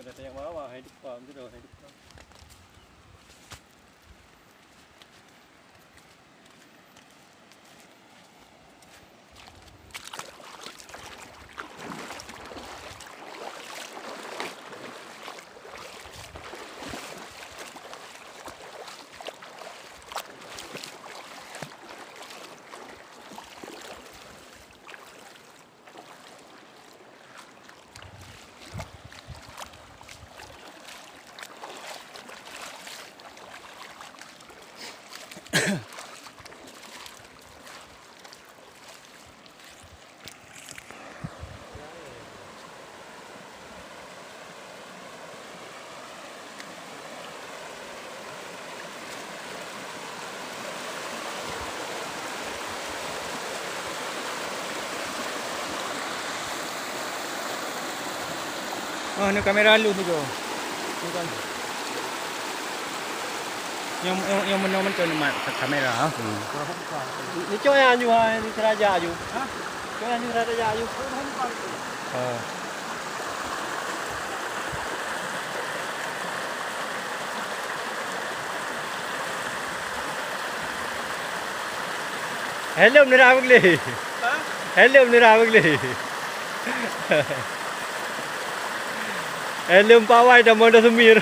ada yang bawah hidup pam tu dah hidup pam. Oh, ni kamera lu tu jo. Tu kan. Yang mana macam ni mat kamera ha. Ni cho yang ju ha, ni teraja ju. Ha? Cho yang ni teraja ju. Oh. Hello ni ra bagli. Ha? Hello ni ra bagli. Hello pawai dah mau dah semir.